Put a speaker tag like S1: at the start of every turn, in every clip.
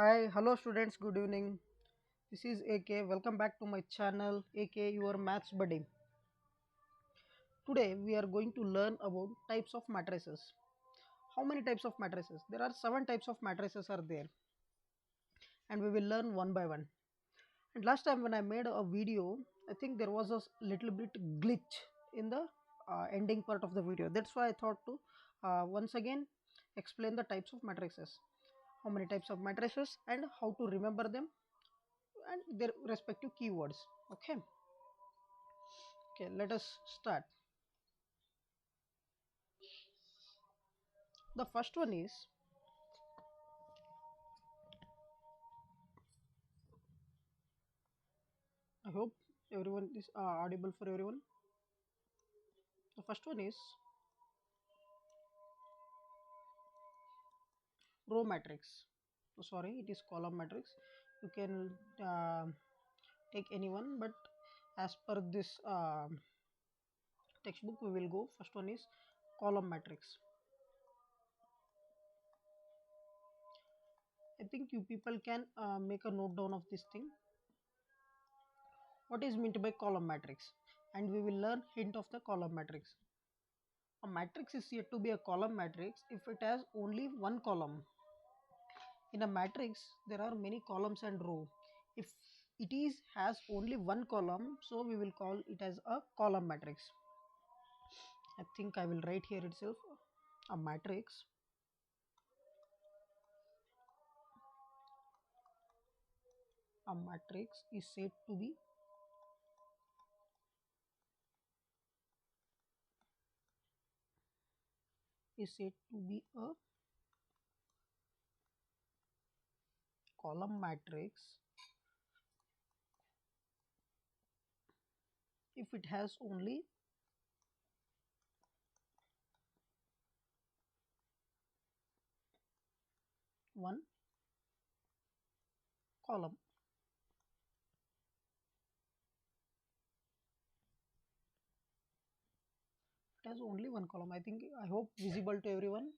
S1: Hi, hello students, good evening. This is AK. Welcome back to my channel AK your maths buddy. Today we are going to learn about types of matrices. How many types of matrices? There are 7 types of matrices are there and we will learn one by one. And last time when I made a video, I think there was a little bit glitch in the ending part of the video. That's why I thought to once again explain the types of matrices. How many types of matrices and how to remember them and their respective keywords. Okay, let us start. The first one is, I hope everyone is audible for everyone. The first one is row matrix. Oh, sorry, it is column matrix. You can take anyone, but as per this textbook we will go. First one is column matrix. I think you people can make a note down of this thing. What is meant by column matrix? And we will learn hint of the column matrix. A matrix is said to be a column matrix if it has only one column. In a matrix there are many columns and row. If it is has only one column, so we will call it as a column matrix. I think I will write here itself. A matrix is said to be a column matrix if it has only one column. It has only one column. I hope visible to everyone.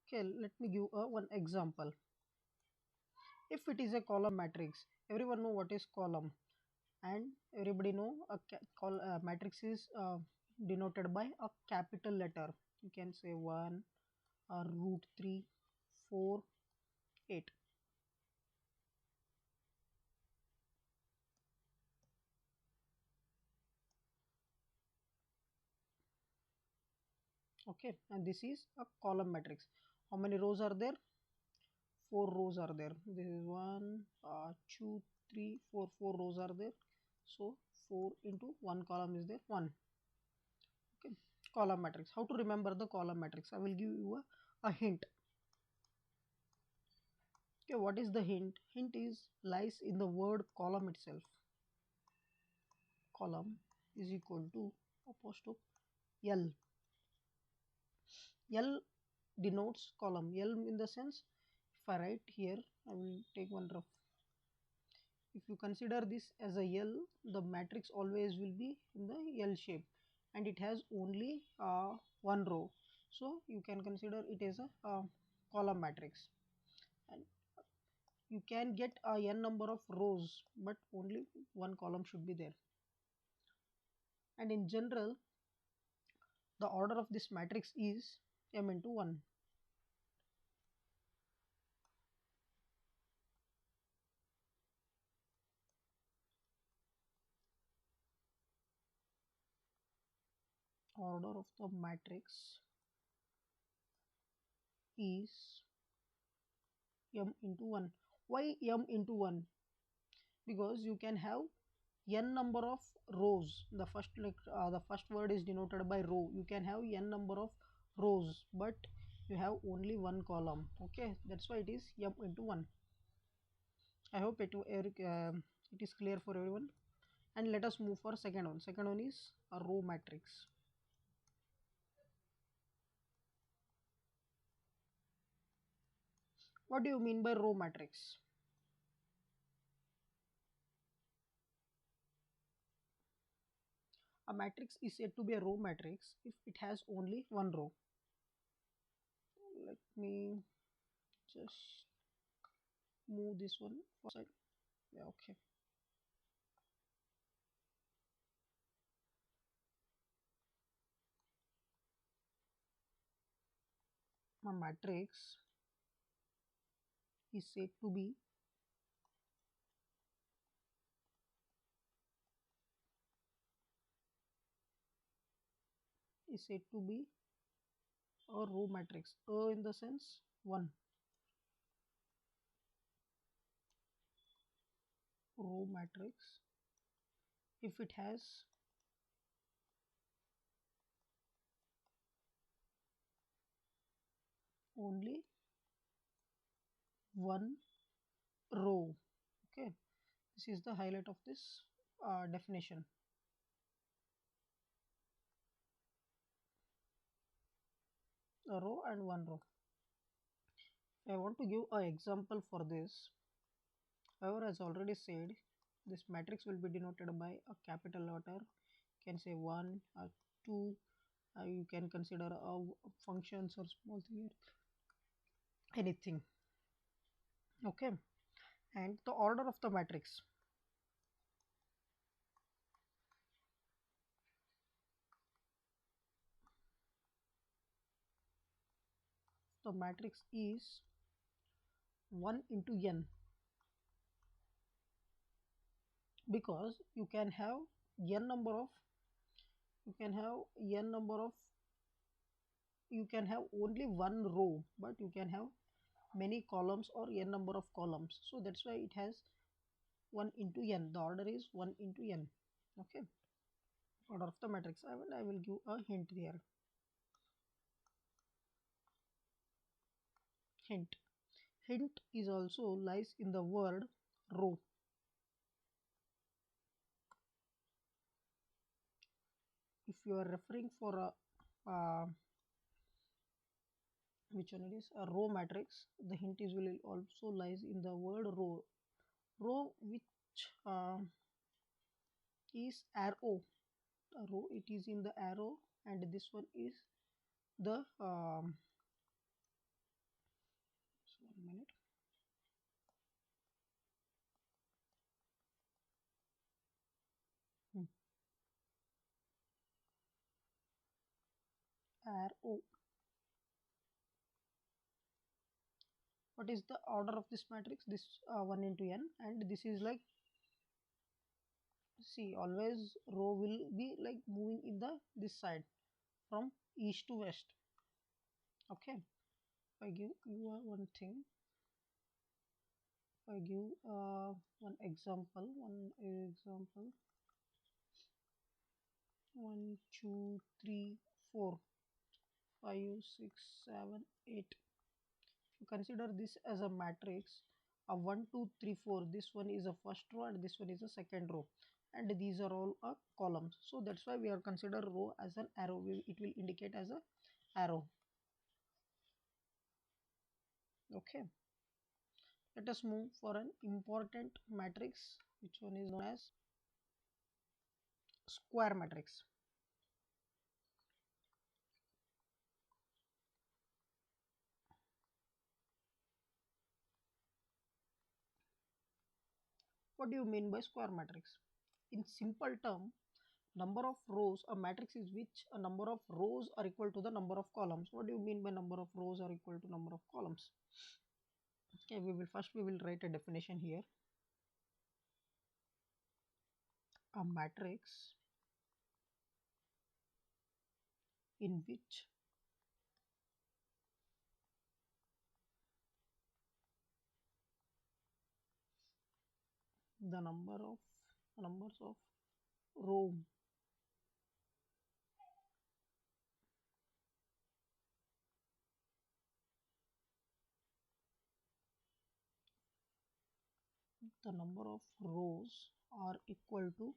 S1: Okay, let me give one example. If it is a column matrix, everyone know what is column, and everybody know a matrix is denoted by a capital letter. You can say 1 or root 3, 4, 8. Okay, and this is a column matrix. How many rows are there? 4 rows are there. This is 1, 2, 3, 4. 4 rows are there. So 4 into 1 column is there, 1. Okay, column matrix. How to remember the column matrix? I will give you a hint. Okay, what is the hint? Hint is lies in the word column itself. Column is equal to apostrophe L. L denotes column. L in the sense, if I write here, I will take one rough. If you consider this as a L, the matrix always will be in the L shape and it has only one row. So you can consider it as a column matrix. And you can get a n number of rows, but only one column should be there. And in general, the order of this matrix is m into 1. Order of the matrix is m into 1. Why m into 1? Because you can have n number of rows. The first word is denoted by row. You can have n number of rows, but you have only one column. Okay, that's why it is m into 1. I hope it is clear for everyone. And let us move for second one. Second one is a row matrix. What do you mean by row matrix? A matrix is said to be a row matrix if it has only one row. Let me just move this one for side. Yeah, okay. A matrix is said to be a row matrix. A in the sense one row matrix if it has only one row. Okay, this is the highlight of this definition. A row and one row. I want to give an example for this. However, as already said, this matrix will be denoted by a capital letter. You can say 1 or 2. You can consider functions or small thing, anything. Okay, and the order of the matrix. The matrix is 1 into n, because n number of you can have n number of you can have only one row, but you can have many columns or n number of columns, so that's why it has 1 into n. The order is 1 into n. Okay, order of the matrix. I will give a hint here. Hint is also lies in the word row. If you are referring for a which one it is, a row matrix, the hint is will also lies in the word row which is arrow. A row, it is in the arrow, and this one is the just 1 minute. Arrow. What is the order of this matrix? This 1 into n, and this is like, see, always row will be like moving in the this side from east to west. Okay, if I give you one thing, if I give one example, 1, 2, 3, 4, 5, 6, 7, 8. If you consider this as a matrix, a 1, 2, 3, 4, this one is a first row and this one is a second row, and these are all columns. So that's why we are consider row as an arrow. It will indicate as a arrow. Okay, let us move for an important matrix, which one is known as square matrix. What do you mean by square matrix? In simple term, number of rows, a matrix is which a number of rows are equal to the number of columns. What do you mean by number of rows are equal to number of columns? Okay, we will write a definition here. A matrix in which the numbers of row the number of rows are equal to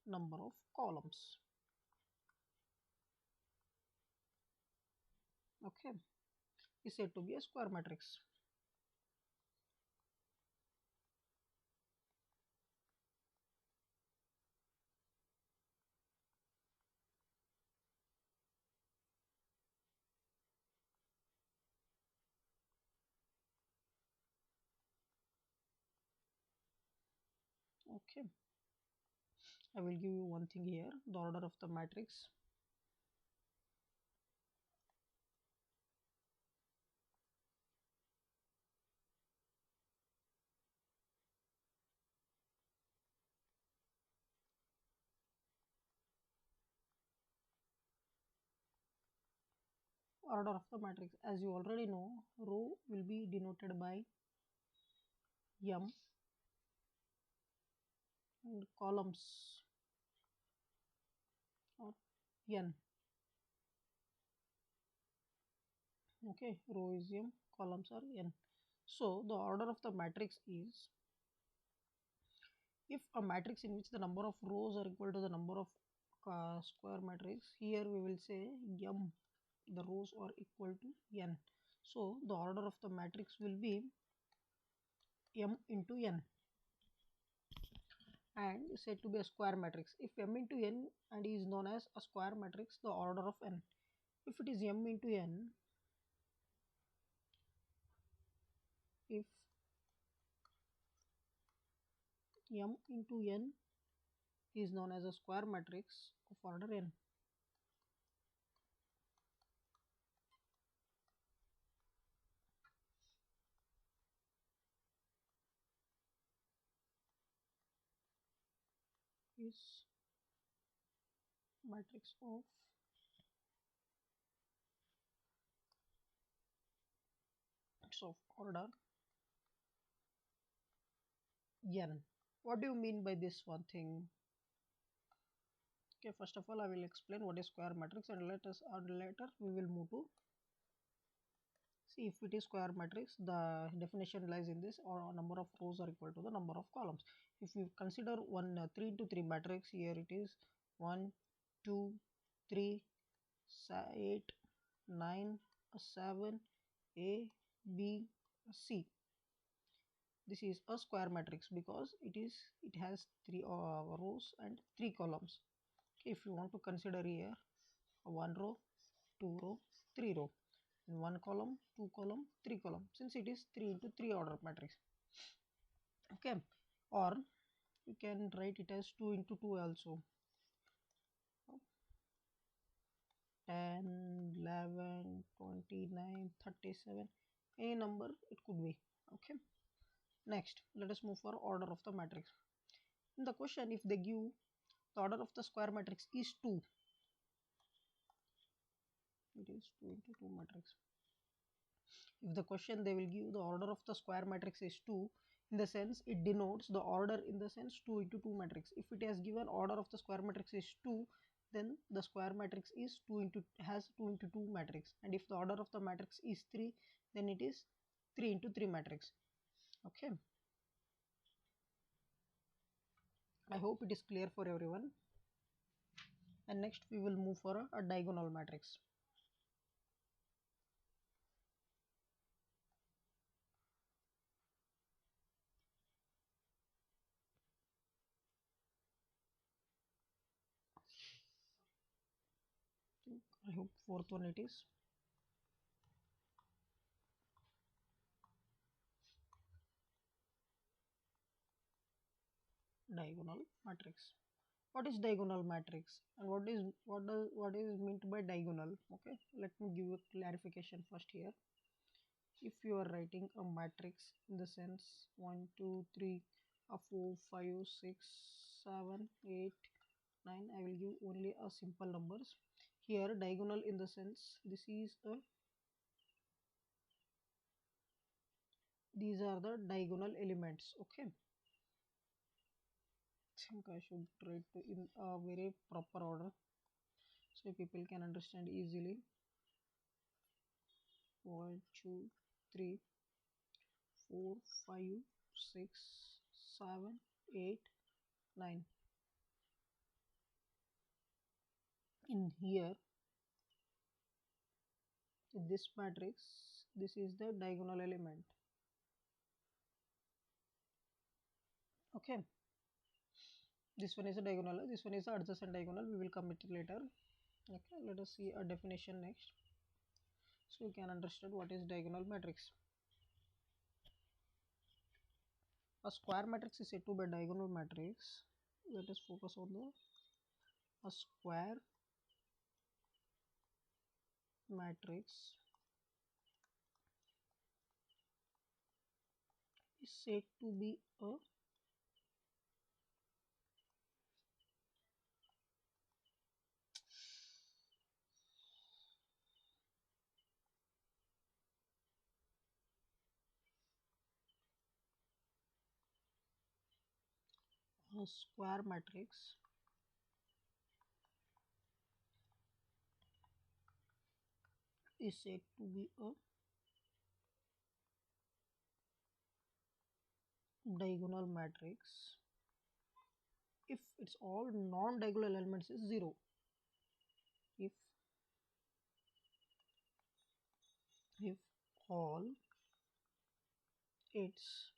S1: number of columns. Okay, is said to be a square matrix. Okay, I will give you one thing here, the order of the matrix. Order of the matrix, as you already know, row will be denoted by m and columns or n. Okay, row is m, columns are n. So the order of the matrix is, if a matrix in which the number of rows are equal to the number of square matrix, here we will say m, the rows are equal to n. So the order of the matrix will be m into n and said to be a square matrix. If m into n and is known as a square matrix, the order of n. If it is m into n, if m into n is known as a square matrix of order n. Is matrix of order n. What do you mean by this one thing? Okay, first of all, I will explain what is square matrix, and later we will move to see if it is square matrix. The definition lies in this, or number of rows are equal to the number of columns. If you consider one 3 into 3 matrix, here it is 1, 2, 3, 8, 9, 7, A, B, C. This is a square matrix because it has 3 rows and 3 columns. Okay, if you want to consider here 1 row, 2 row, 3 row, and 1 column, 2 column, 3 column, since it is 3 into 3 order matrix. Okay, or you can write it as 2 into 2 also, 10, 11, 29, 37, any number it could be. Okay, next let us move for order of the matrix. In the question, if they give the order of the square matrix is 2, it is 2 into 2 matrix. If the question they will give the order of the square matrix is 2, in the sense it denotes the order in the sense 2 into 2 matrix. If it has given order of the square matrix is 2, then the square matrix is 2 into has 2 into 2 matrix, and if the order of the matrix is 3, then it is 3 into 3 matrix. Okay, I hope it is clear for everyone. And next we will move for a diagonal matrix. I hope fourth one it is. Diagonal matrix. What is diagonal matrix and what is meant by diagonal? Okay, let me give a clarification first here. If you are writing a matrix in the sense 1 2 3 4 5 6 7 8 9, I will give only a simple numbers. Here diagonal in the sense these are the diagonal elements. Okay, I think I should write in a very proper order so people can understand easily. 1 2 3 4 5 6 7 8 9. In here, in this matrix, this is the diagonal element. Okay, this one is a diagonal, this one is the adjacent diagonal. We will come it later. Okay, let us see a definition next so you can understand what is diagonal matrix. a square matrix is said to be a diagonal matrix. Let us focus on the a square matrix is said to be a square matrix is said to be a diagonal matrix if its all non-diagonal elements is 0. If all its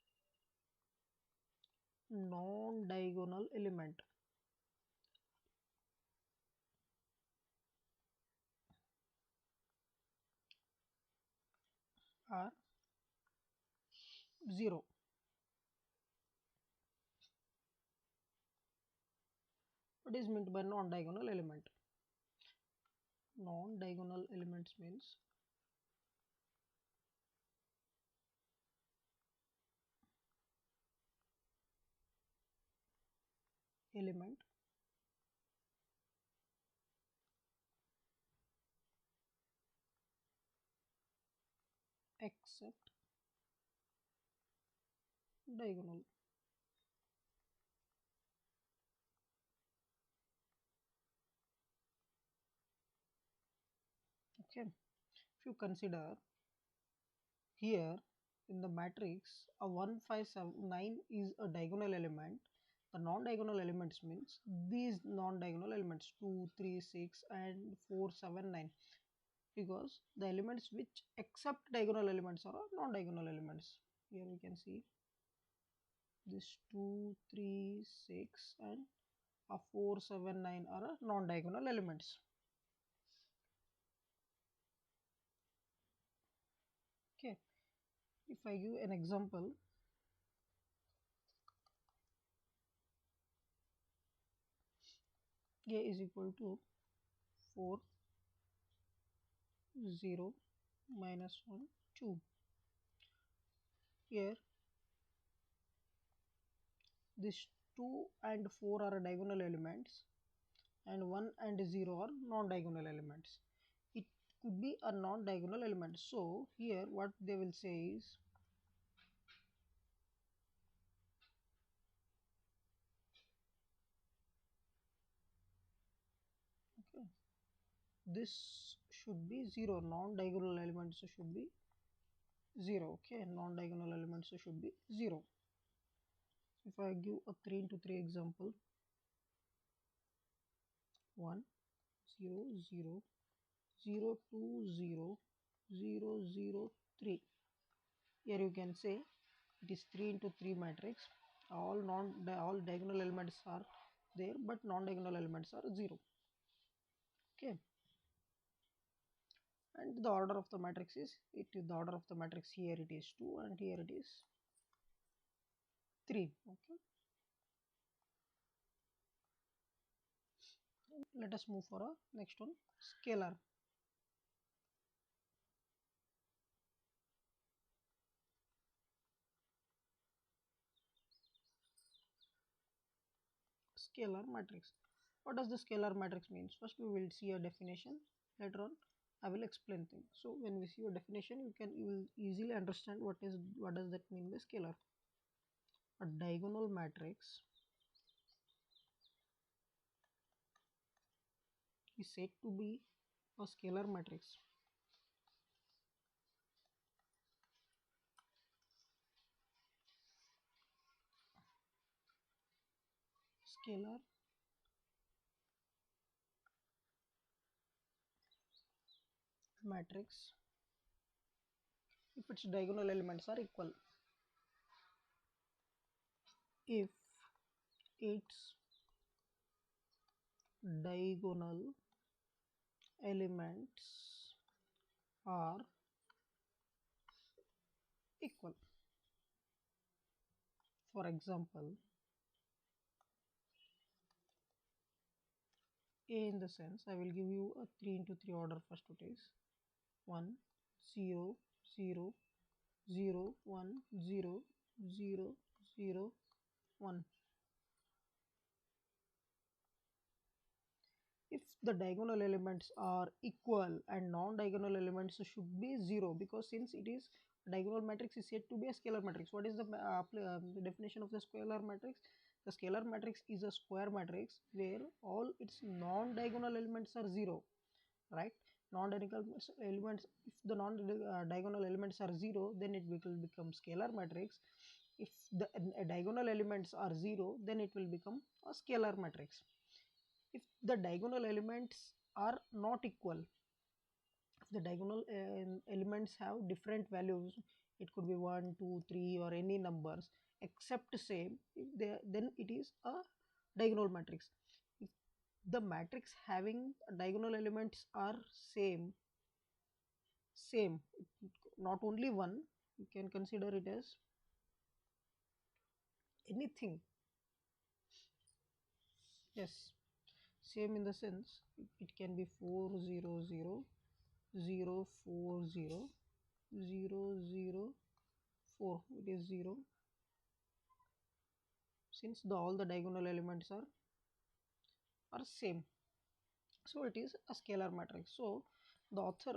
S1: non-diagonal element are 0. What is meant by non-diagonal element? Non-diagonal elements means element except diagonal. Okay, if you consider here in the matrix a 1 5 7 9 is a diagonal element. The non-diagonal elements means these non-diagonal elements 2 3 6 and 4 7 9, because the elements which accept diagonal elements are non-diagonal elements. Here we can see this 2 3 6 and a 4 7 9 are non-diagonal elements. Okay, if I give an example, A is equal to 4 0 minus 1 2. Here this 2 and 4 are diagonal elements and 1 and 0 are non-diagonal elements. It could be a non-diagonal element. So here what they will say is, okay, this should be 0. Non-diagonal elements should be 0. Okay, non-diagonal elements should be 0. If I give a 3 into 3 example, 1 0 0 0 2 0 0 0 3. Here you can say it is 3 into 3 matrix. All diagonal elements are there, but non-diagonal elements are 0. Okay, and the order of the matrix is, the order of the matrix here it is 2 and here it is 3. Okay, let us move for a next one, scalar. Scalar matrix. What does the scalar matrix means? First we will see a definition. Later on I will explain things. So when we see a definition, you will easily understand what does that mean by scalar. A diagonal matrix is said to be a scalar matrix. Scalar matrix if its diagonal elements are equal. If its diagonal elements are equal. For example, A in the sense I will give you a 3 into 3 order first it is 1 0 0 0 1 0 0 0 1. If the diagonal elements are equal and non-diagonal elements should be 0, because since it is diagonal matrix is said to be a scalar matrix. What is the definition of the scalar matrix? The scalar matrix is a square matrix where all its non-diagonal elements are 0, right? Non-diagonal elements, if the non-diagonal elements are 0, then it will become scalar matrix. If the diagonal elements are 0, then it will become a scalar matrix. If the diagonal elements are not equal, if the diagonal elements have different values, it could be 1 2 3 or any numbers except same, if they, then it is a diagonal matrix. If the matrix having diagonal elements are same, not only one, you can consider it as anything. Yes, same in the sense it can be 4 0 0 0 4 0 0 0 4, it is 0, since all the diagonal elements are same, so it is a scalar matrix. So the author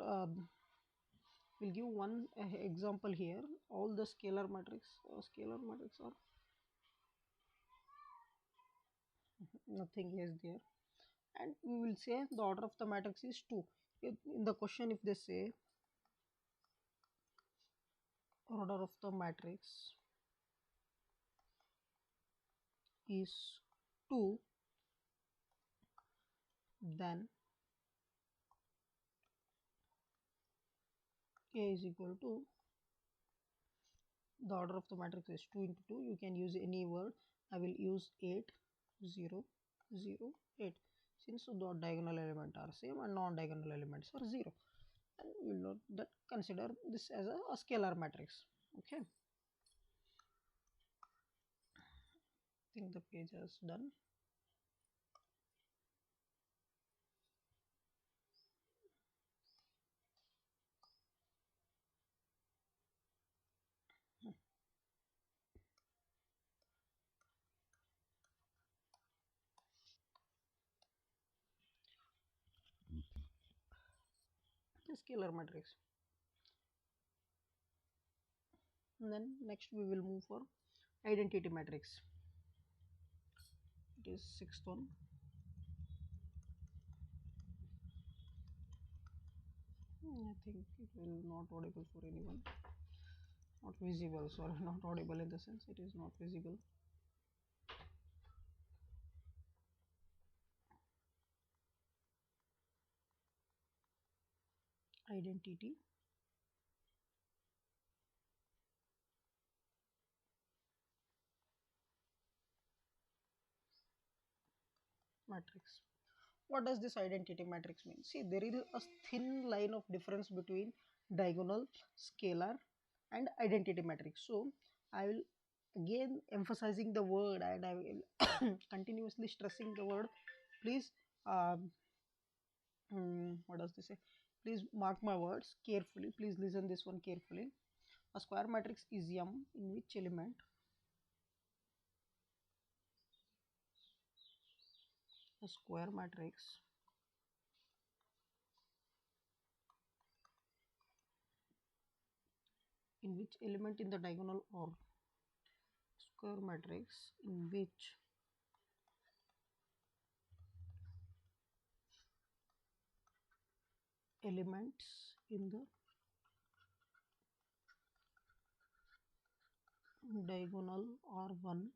S1: will give one example here. All the scalar matrix are nothing is there, and we will say the order of the matrix is 2. In the question if they say order of the matrix is 2, then A is equal to, the order of the matrix is 2 into 2, you can use any word. I will use 8 0 0 8, since the diagonal element are same and non-diagonal elements are 0, and we will not that consider this as a scalar matrix. Okay, I think the page is done. The scalar matrix. And then next we will move for identity matrix. It is sixth one. I think it will not audible for anyone. Not visible, sorry, not audible in the sense it is not visible. Identity matrix. What does this identity matrix mean? See, there is a thin line of difference between diagonal, scalar, and identity matrix. So I will again emphasizing the word, and I will continuously stressing the word. Please, what does this say? Please mark my words carefully. Please listen this one carefully. A square matrix is M in which element a square matrix in which element in the diagonal, or square matrix in which elements in the diagonal are 1,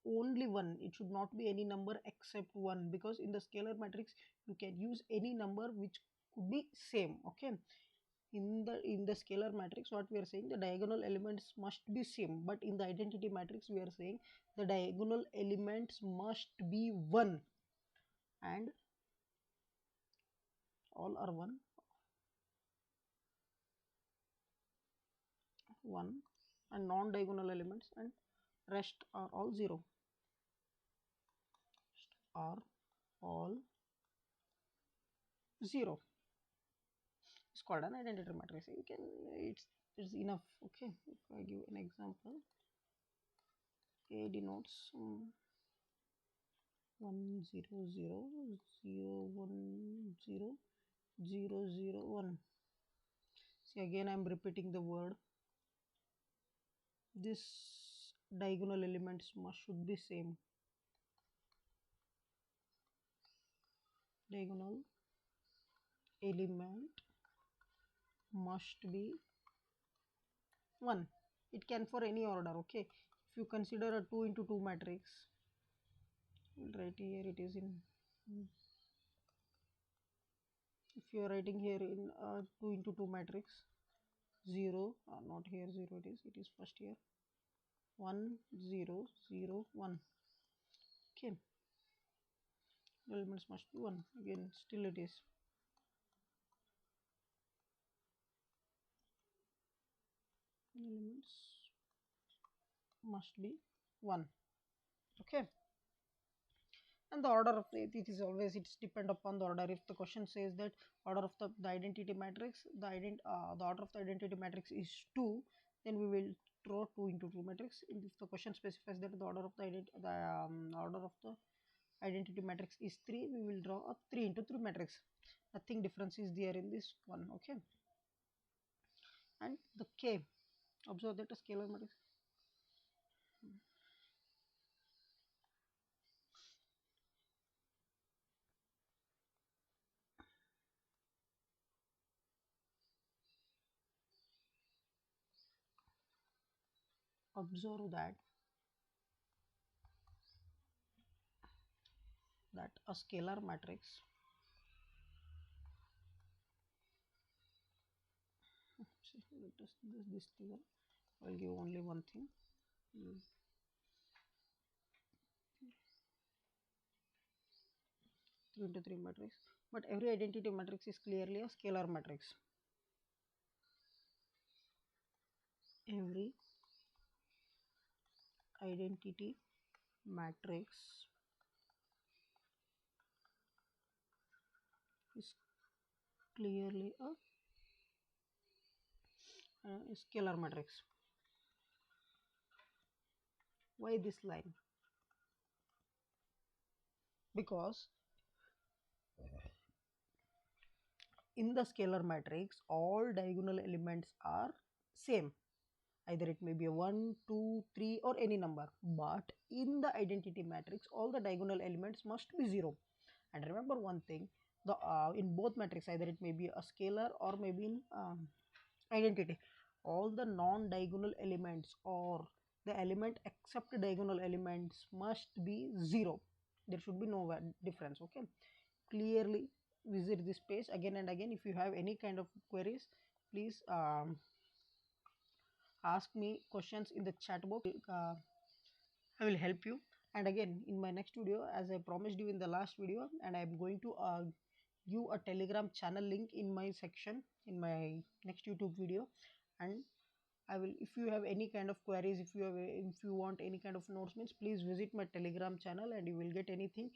S1: only 1. It should not be any number except 1, because in the scalar matrix you can use any number which could be same. Okay, in the scalar matrix what we are saying, the diagonal elements must be same, but in the identity matrix we are saying the diagonal elements must be 1, and all are 1, and non-diagonal elements, and rest are all 0. Rest are all 0. It's called an identity matrix. You can, it's enough. Okay, if I give an example, A denotes 1 0 0 0 1 0 0 0 1. See, again I am repeating the word. This diagonal elements must should be same. Diagonal element must be 1. It can for any order. Okay, if you consider a 2 into 2 matrix, right here it is in, if you are writing here in 2 into 2 matrix, 0, not here 0, it is first here 1 0 0 1. Okay, the elements must be 1. Again still it is elements must be 1. Okay, and the order of it is always, it's depend upon the order. If the question says that order of the identity matrix, the order of the identity matrix is 2, then we will draw 2 into 2 matrix. If the question specifies that the order of the order of the identity matrix is 3, we will draw a 3 into 3 matrix. Nothing difference is there in this one. Okay, and the K, observe that a scalar matrix. Observe that a scalar matrix, this thing, I'll give only one thing. 3 into 3 matrix, but every identity matrix is clearly a scalar matrix. Every identity matrix is clearly a scalar matrix. Why this line? Because in the scalar matrix all diagonal elements are same, either it may be a 1 2 3 or any number, but in the identity matrix all the diagonal elements must be 0. And remember one thing, the in both matrix, either it may be a scalar or maybe in identity, all the non-diagonal elements or the element except diagonal elements must be 0. There should be no difference. Okay, clearly visit this page again and again. If you have any kind of queries, please ask me questions in the chat box. I will help you. And again, in my next video, as I promised you in the last video, and I am going to give a Telegram channel link in my section in my next YouTube video. And I will, if you have any kind of queries, if you want any kind of notes, means please visit my Telegram channel and you will get anything.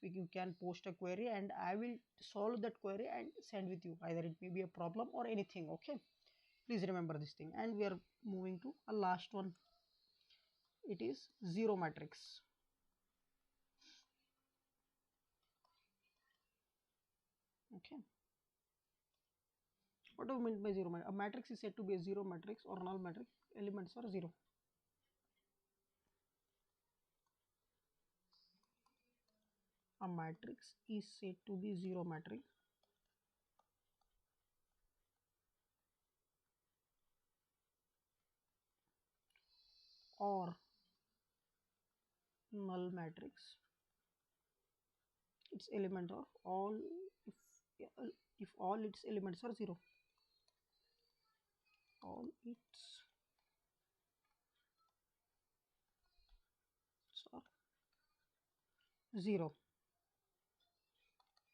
S1: If you can post a query and I will solve that query and send with you, either it may be a problem or anything. Okay, please remember this thing. And we are moving to a last one. It is zero matrix. Okay, what do you mean by zero matrix? A matrix is said to be a zero matrix or null matrix. Elements are 0. A matrix is said to be zero matrix or null matrix. Its element of all, if all its elements are 0. All its are 0.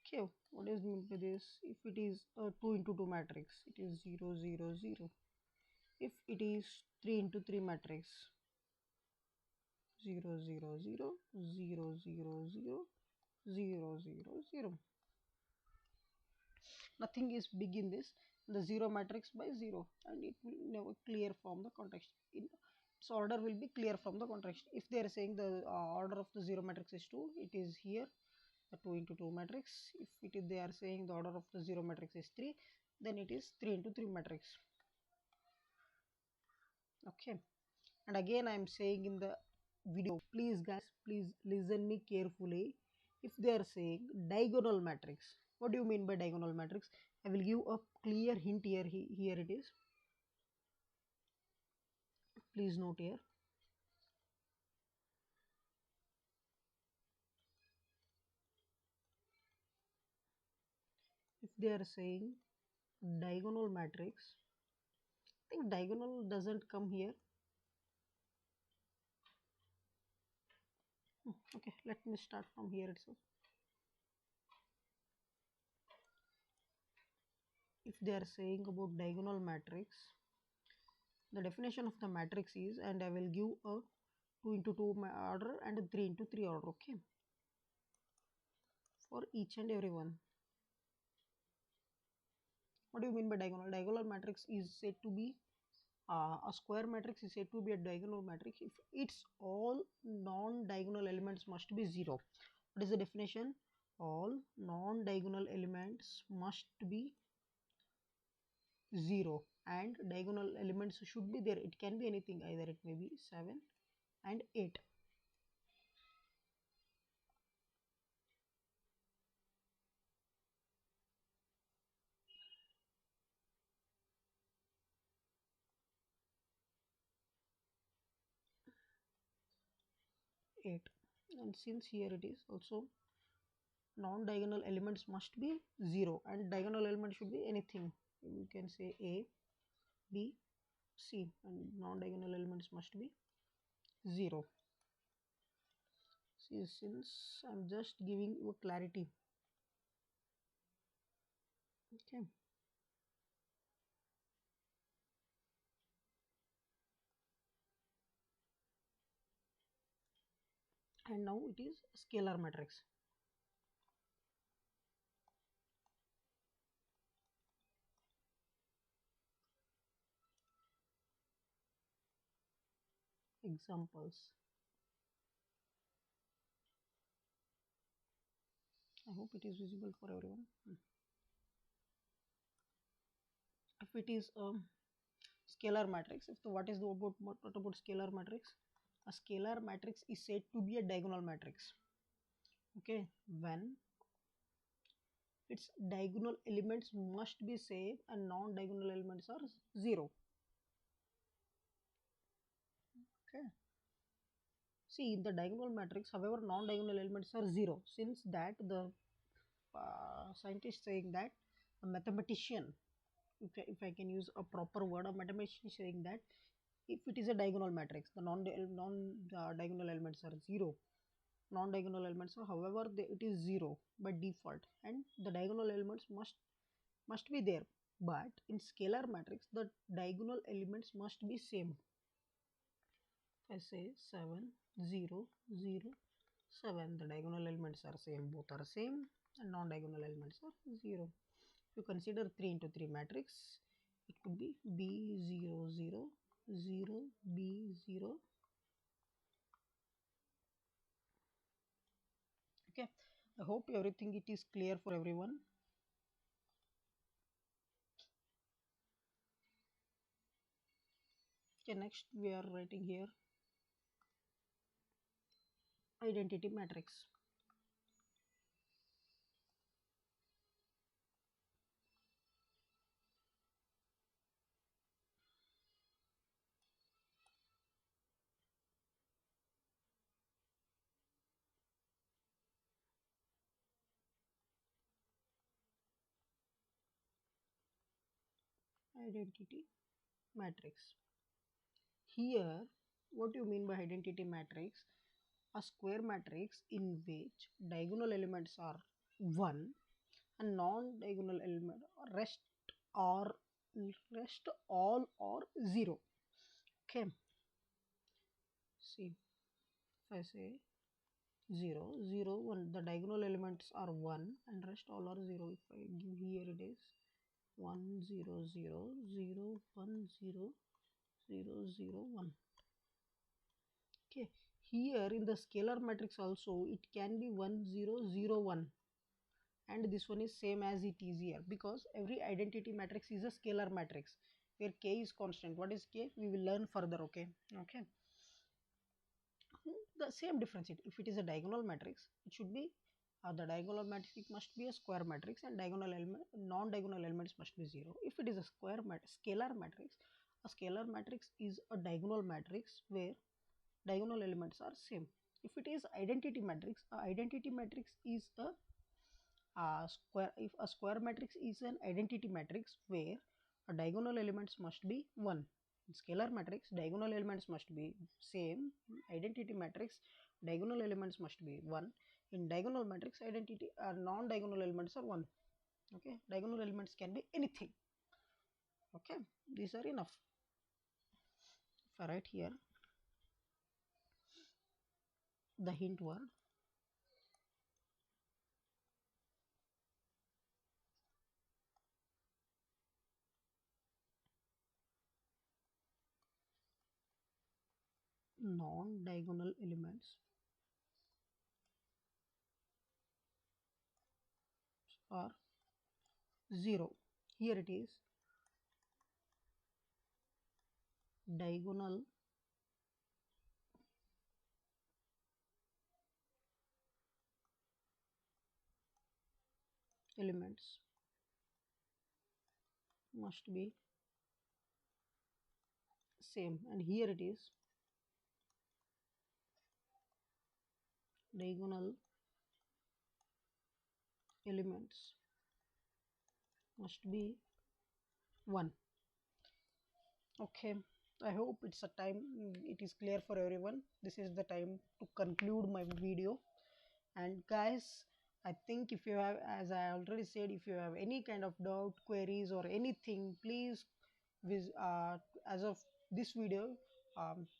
S1: Okay, what is meant by this? If it is a 2 into 2 matrix, it is 0 0 0. If it is 3 into 3 matrix, 0 0 0 0 0 0 0 0 0, nothing is big in this, the 0 matrix by 0, and it will never clear from the context. Its order will be clear from the context. If they are saying the order of the 0 matrix is 2, it is here the 2 into 2 matrix. If they are saying the order of the 0 matrix is 3, then it is 3 into 3 matrix. Okay, and again I am saying in the video, please guys, please listen me carefully. If they are saying diagonal matrix, what do you mean by diagonal matrix? I will give a clear hint here. Here it is, please note here. If they are saying diagonal matrix, I think diagonal doesn't come here. Okay, let me start from here itself. If they are saying about diagonal matrix, the definition of the matrix is, and I will give a 2 into 2 order and a 3 into 3 order, okay, for each and every one. What do you mean by diagonal? Diagonal matrix is said to be a square matrix is said to be a diagonal matrix if its all non-diagonal elements must be 0. What is the definition? All non-diagonal elements must be 0 and diagonal elements should be there. It can be anything, either it may be 7 and 8. And since here it is also non-diagonal elements must be 0 and diagonal element should be anything, you can say A, B, C, and non-diagonal elements must be 0. See, since I'm just giving you clarity, okay, and now it is scalar matrix. Examples. I hope it is visible for everyone. If it is a scalar matrix, what is the what about scalar matrix? A scalar matrix is said to be a diagonal matrix. Okay, when its diagonal elements must be same and non-diagonal elements are 0. Okay. See, in the diagonal matrix, however, non-diagonal elements are 0. Since that, the scientist saying that a mathematician, if I can use a proper word, a mathematician saying that if it is a diagonal matrix, the non-diagonal elements are 0. Non-diagonal elements are, however, it is 0 by default, and the diagonal elements must be there. But in scalar matrix, the diagonal elements must be same. I say 7 0 0 7, the diagonal elements are same, both are same, and non-diagonal elements are 0. If you consider 3 into 3 matrix, it could be B0 0 0 B0. Okay, I hope everything it is clear for everyone. Okay, next we are writing here identity matrix. Identity matrix. Here, what do you mean by identity matrix? A square matrix in which diagonal elements are 1 and non-diagonal element rest are rest all or 0. Okay, see, if I say 0 0 1, the diagonal elements are 1 and rest all are 0. If I give here, it is 1 0 0 0 1 0 0 0 1. Okay, here in the scalar matrix also it can be 1 0 0 1, and this one is same as it is here, because every identity matrix is a scalar matrix where k is constant. What is k? We will learn further. Okay, okay. The same difference, if it is a diagonal matrix, it should be the diagonal matrix must be a square matrix, and diagonal element, non-diagonal elements must be 0. If it is a scalar matrix, a scalar matrix is a diagonal matrix where diagonal elements are same. If it is identity matrix, a identity matrix is a square. If a square matrix is an identity matrix where a diagonal elements must be 1. In scalar matrix, diagonal elements must be same. Identity matrix, diagonal elements must be 1. In diagonal matrix, identity non-diagonal elements are 1. Okay, diagonal elements can be anything. Okay, these are enough. If I write here the hint word, non-diagonal elements are 0. Here it is diagonal elements must be same, and here it is diagonal elements must be 1. Okay, I hope it's a time, it is clear for everyone. This is the time to conclude my video. And guys, I think if you have, as I already said, if you have any kind of doubt, queries or anything, please as of this video,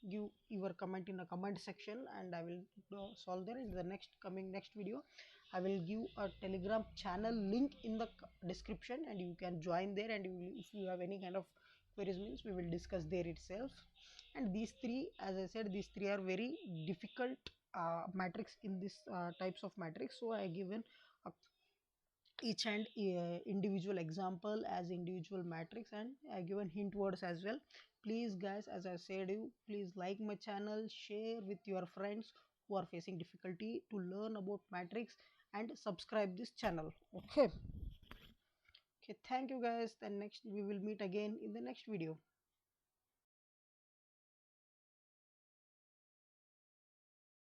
S1: give your comment in the comment section, and I will solve there. In the next video, I will give a telegram channel link in the description, and you can join there, and if you have any kind of queries means, we will discuss there itself. And these three, as I said, these three are very difficult matrix in this types of matrix, so I given a each and individual example as individual matrix, and I given hint words as well. Please guys, as I said, you please like my channel, share with your friends who are facing difficulty to learn about matrix, and subscribe this channel. Okay, okay, thank you guys. Then next we will meet again in the next video.